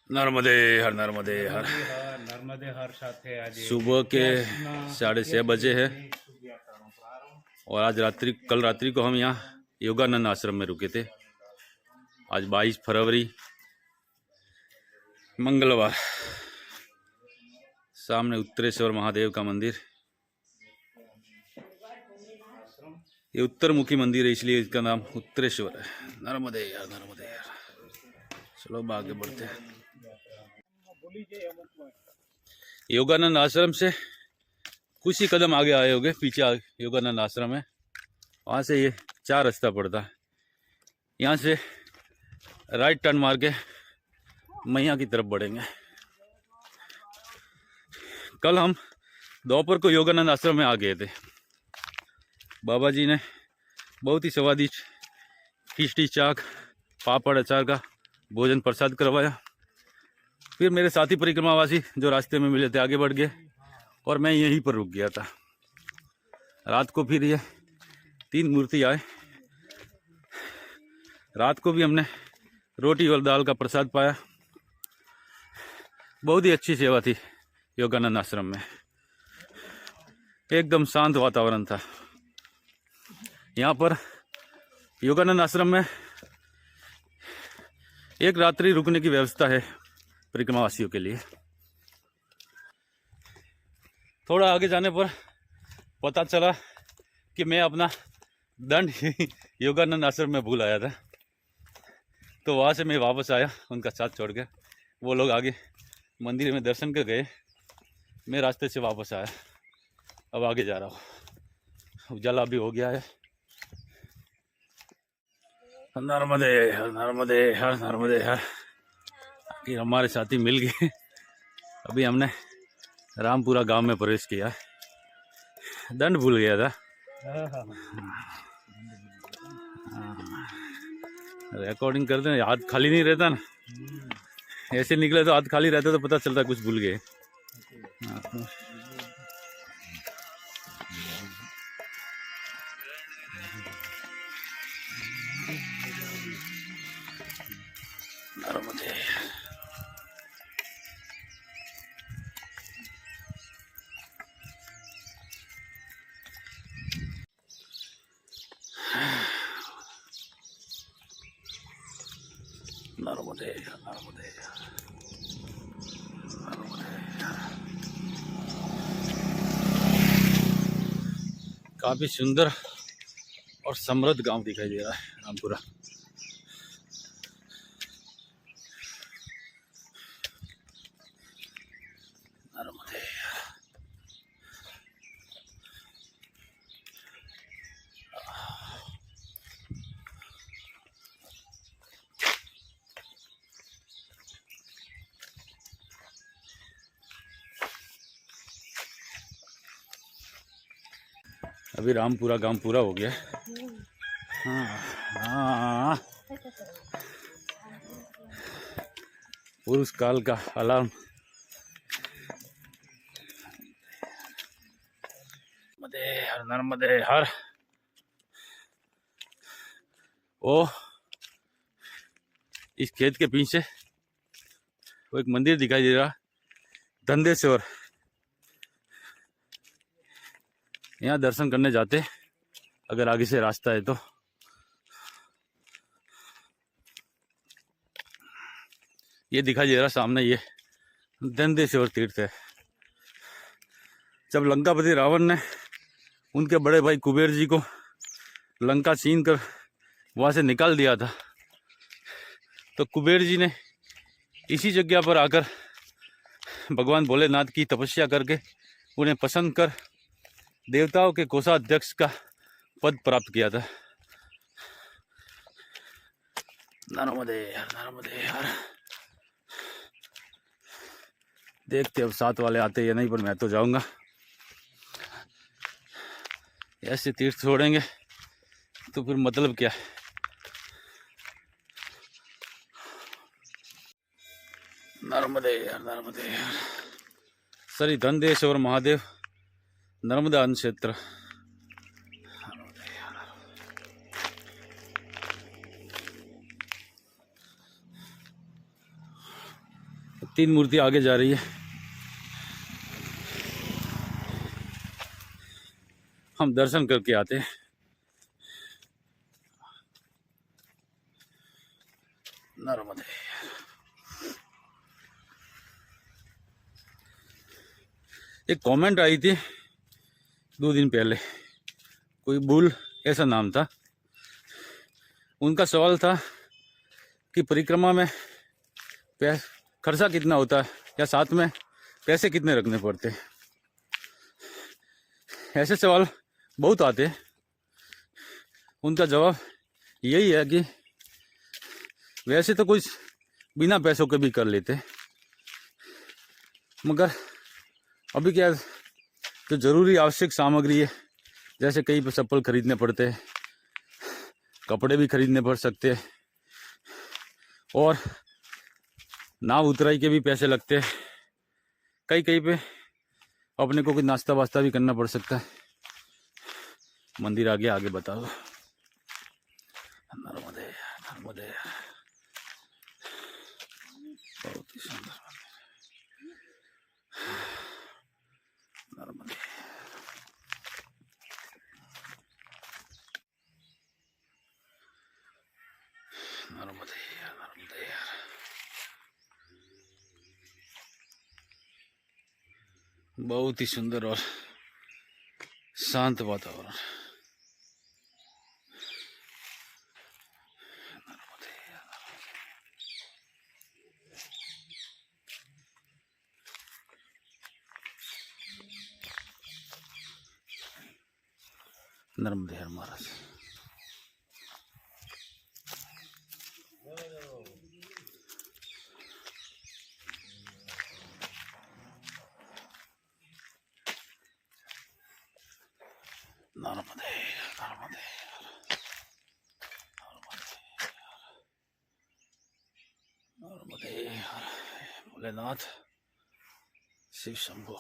नर्मदे हर नर्मदे हर। नर्मदे हर साथे आज सुबह के 6:30 बजे है और आज कल रात्रि को हम यहाँ योगानंद आश्रम में रुके थे। आज 22 फरवरी मंगलवार। सामने उत्तरेश्वर महादेव का मंदिर। ये उत्तरमुखी मंदिर है इसलिए इसका नाम उत्तरेश्वर है। नर्मदे यार नर्मदे यार। चलो अब आगे बढ़ते हैं। योगानंद आश्रम से कुछ ही कदम आगे आए होंगे, पीछे योगानंद आश्रम है। वहाँ से ये 4 रास्ता पड़ता है। यहाँ से राइट टर्न मार के मैया की तरफ बढ़ेंगे। कल हम दोपहर को योगानंद आश्रम में आ गए थे। बाबा जी ने बहुत ही स्वादिष्ट खिचड़ी, चाक, पापड़, अचार का भोजन प्रसाद करवाया। फिर मेरे साथी परिक्रमावासी जो रास्ते में मिले थे आगे बढ़ गए और मैं यहीं पर रुक गया था। रात को फिर ये 3 मूर्ति आए। रात को भी हमने रोटी और दाल का प्रसाद पाया। बहुत ही अच्छी सेवा थी योगानंद आश्रम में। एकदम शांत वातावरण था। यहाँ पर योगानंद आश्रम में एक रात्रि रुकने की व्यवस्था है परिक्रमावासियों के लिए। थोड़ा आगे जाने पर पता चला कि मैं अपना दंड योगानंद आश्रम में भूल आया था। तो वहाँ से मैं वापस आया उनका साथ छोड़ के। वो लोग आगे मंदिर में दर्शन कर गए, मैं रास्ते से वापस आया। अब आगे जा रहा हूँ। उजाला भी हो गया है। नर्मदे हर नर्मदे हर नर्मदे हर। फिर हमारे साथी मिल गए। अभी हमने रामपुरा गांव में प्रवेश किया। दंड भूल गया था। रिकॉर्डिंग करते हैं, हाथ खाली नहीं रहता ना। ऐसे निकले तो हाथ खाली रहता तो पता चलता कुछ भूल गए। नर्मदे नर्मदे नर्मदे नर्मदे। काफी सुंदर और समृद्ध गांव दिखाई दे रहा है रामपुरा। नर्मदे अभी रामपुरा गांव पूरा हो गया। हाँ हाँ, पुरुष काल का अलार्म। नर्मदे हर नर्मदे हर। ओ इस खेत के पीछे वो एक मंदिर दिखाई दे रहा, धंधेश्वर। यहाँ दर्शन करने जाते अगर आगे से रास्ता है तो। ये दिखाई दे रहा सामने, ये धंधेश्वर तीर्थ है। जब लंकापति रावण ने उनके बड़े भाई कुबेर जी को लंका छीन कर वहाँ से निकाल दिया था, तो कुबेर जी ने इसी जगह पर आकर भगवान भोलेनाथ की तपस्या करके उन्हें पसंद कर देवताओं के कोषाध्यक्ष का पद प्राप्त किया था। नर्मदे नर्मदे हर। देखते अब साथ वाले आते या नहीं, पर मैं तो जाऊंगा। ऐसे तीर्थ छोड़ेंगे तो फिर मतलब क्या है। नर्मदे नर्मदे श्री धंधेश्वर महादेव नर्मदा क्षेत्र। तीन मूर्ति आगे जा रही है। हम दर्शन करके आते हैं। नर्मदे। एक कमेंट आई थी 2 दिन पहले, कोई बुल ऐसा नाम था। उनका सवाल था कि परिक्रमा में खर्चा कितना होता है या साथ में पैसे कितने रखने पड़ते हैं। ऐसे सवाल बहुत आते हैं। उनका जवाब यही है कि वैसे तो कुछ बिना पैसों के भी कर लेते, मगर अभी क्या, जो जरूरी आवश्यक सामग्री है, जैसे कई पे चप्पल खरीदने पड़ते हैं, कपड़े भी खरीदने पड़ सकते हैं, और नाव उतराई के भी पैसे लगते हैं। कई पे अपने को कुछ नाश्ता वास्ता भी करना पड़ सकता है। मंदिर आगे बताओ। नर्मदे नर्मदे, बहुत ही सुंदर नर्मदे। नर्मदे नर्मदे, बहुत ही सुंदर और शांत वातावरण। नर्मदे हर महाराज। नर्मदे नर्मदे नर्मदे, भोलेनाथ शिव शंभो।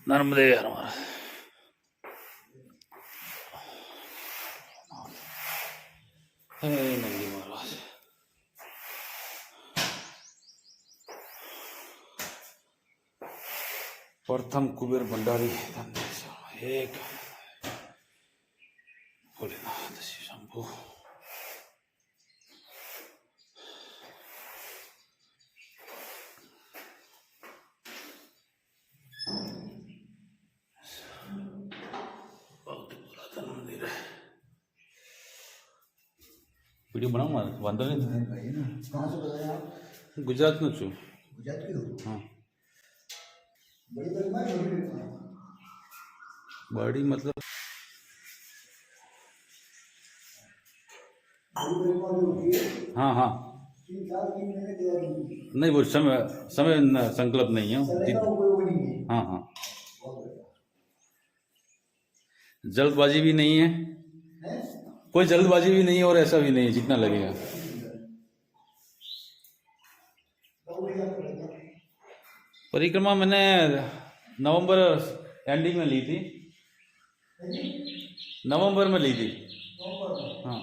नर्मदे हर महाराज। हे नंदी महाराज। प्रथम कुबेर भंडारी, एक भोलेनाथ शिव शंभो। बहुत पुरातन मंदिर है। वीडियो बनाऊँ वांधो नहीं? कहाँ से बताया आप? गुजरात में छू। गुजरात की हो? हाँ, बड़ी परिक्रमा है, छोटी परिक्रमा? बड़ी मतलब बड़ी परिक्रमा जो होती है हाँ हाँ, 3 साल 3 महीने तैयारी होती है। नहीं वो समय समय संकल्प नहीं है। समय का उपयोग नहीं है। हाँ हाँ, बहुत बढ़िया। जल्दबाजी भी नहीं है, हैं? कोई जल्दबाजी भी नहीं है और ऐसा भी नहीं है, जितना लगेगा। बहुत बढ़िया परिक्रमा। परिक्रमा मैंने नवंबर एंडिंग में ली थी, है जी? नवंबर में ली थी। नवंबर में? हाँ,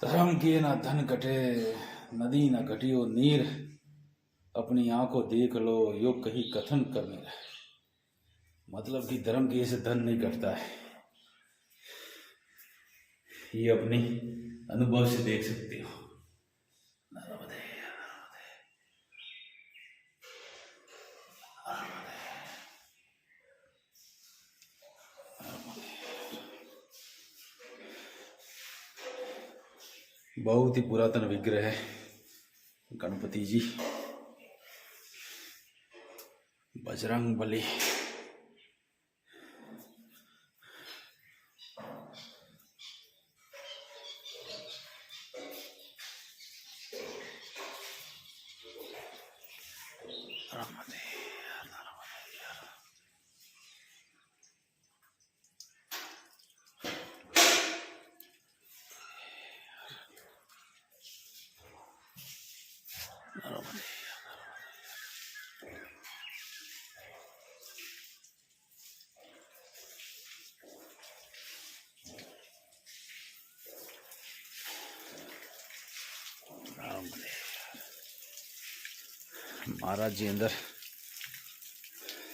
धर्म के ना धन कटे, नदी न कटियो नीर, अपनी आंखों देख लो यो कहीं कथन करने रहे। मतलब कि धर्म के से धन नहीं कटता है, ये अपनी अनुभव से देख सकते हो। नर्मदे बहुत ही पुरातन विग्रह है गणपति जी, बजरंग बली। महाराज जी अंदर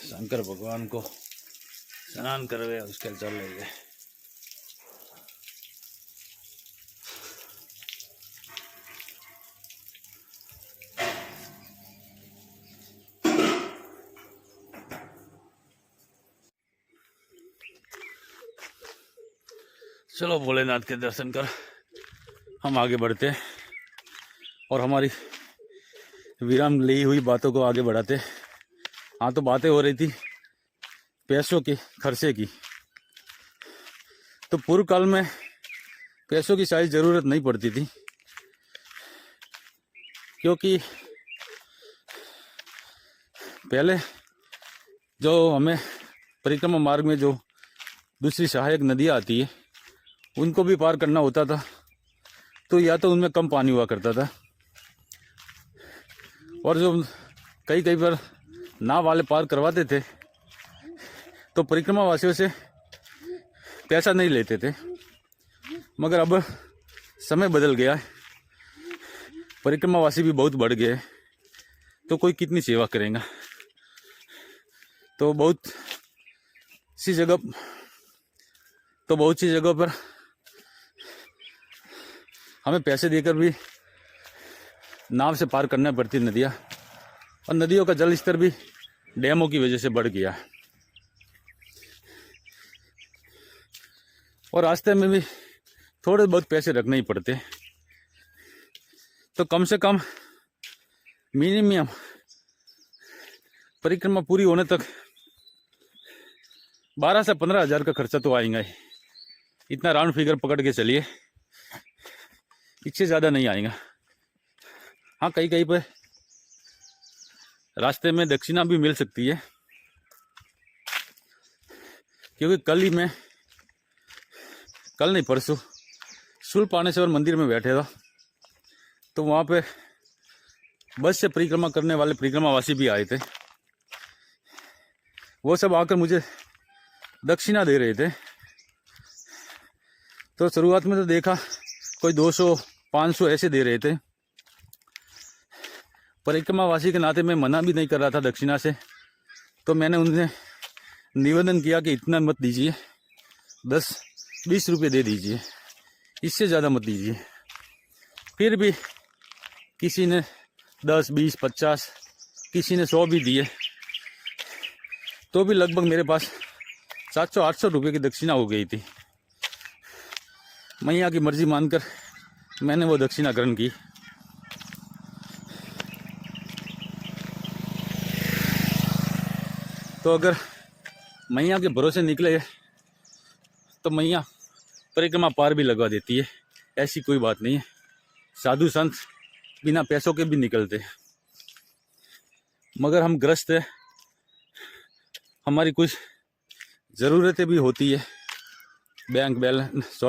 शंकर भगवान को स्नान करवे उसके चल रही है। चलो भोलेनाथ के दर्शन कर हम आगे बढ़ते हैं और हमारी विराम ली हुई बातों को आगे बढ़ाते। हाँ, तो बातें हो रही थी पैसों की, खर्चे की। तो पूर्व काल में पैसों की शायद ज़रूरत नहीं पड़ती थी, क्योंकि पहले जो हमें परिक्रमा मार्ग में जो दूसरी सहायक नदियाँ आती है उनको भी पार करना होता था, तो या तो उनमें कम पानी हुआ करता था, और जो कई पर नाव वाले पार करवाते थे तो परिक्रमा वासियों से पैसा नहीं लेते थे। मगर अब समय बदल गया है, परिक्रमा वासी भी बहुत बढ़ गए, तो कोई कितनी सेवा करेगा। तो बहुत सी जगह पर हमें पैसे देकर भी नाव से पार करना पड़ती नदियाँ, और नदियों का जल स्तर भी डैमों की वजह से बढ़ गया। और रास्ते में भी थोड़े बहुत पैसे रखने ही पड़ते, तो कम से कम मिनिमम परिक्रमा पूरी होने तक 12 से 15 हज़ार का खर्चा तो आएगा ही। इतना राउंड फिगर पकड़ के चलिए, इससे ज़्यादा नहीं आएगा। हाँ, कहीं पर रास्ते में दक्षिणा भी मिल सकती है, क्योंकि कल नहीं परसों शूलपाणेश्वर मंदिर में बैठे था, तो वहाँ पे बस से परिक्रमा करने वाले परिक्रमावासी भी आए थे। वो सब आकर मुझे दक्षिणा दे रहे थे। तो शुरुआत में तो देखा कोई 200-500 ऐसे दे रहे थे। परिक्रमावासी के नाते मैं मना भी नहीं कर रहा था दक्षिणा से, तो मैंने उनसे निवेदन किया कि इतना मत दीजिए, 10-20 रुपये दे दीजिए, इससे ज़्यादा मत दीजिए। फिर भी किसी ने 10, 20, 50, किसी ने 100 भी दिए, तो भी लगभग मेरे पास 700-800 रुपये की दक्षिणा हो गई थी। मैया की मर्जी मानकर मैंने वो दक्षिणा ग्रहण की। तो अगर मैया के भरोसे निकले तो मैया परिक्रमा पार भी लगवा देती है, ऐसी कोई बात नहीं है। साधु संत बिना पैसों के भी निकलते हैं, मगर हम ग्रस्त है, हमारी कुछ ज़रूरतें भी होती है, बैंक बैलेंस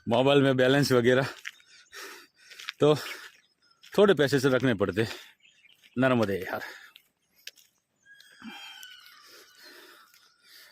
मोबाइल में बैलेंस वगैरह, तो थोड़े पैसे से रखने पड़ते। नर्मदे यार।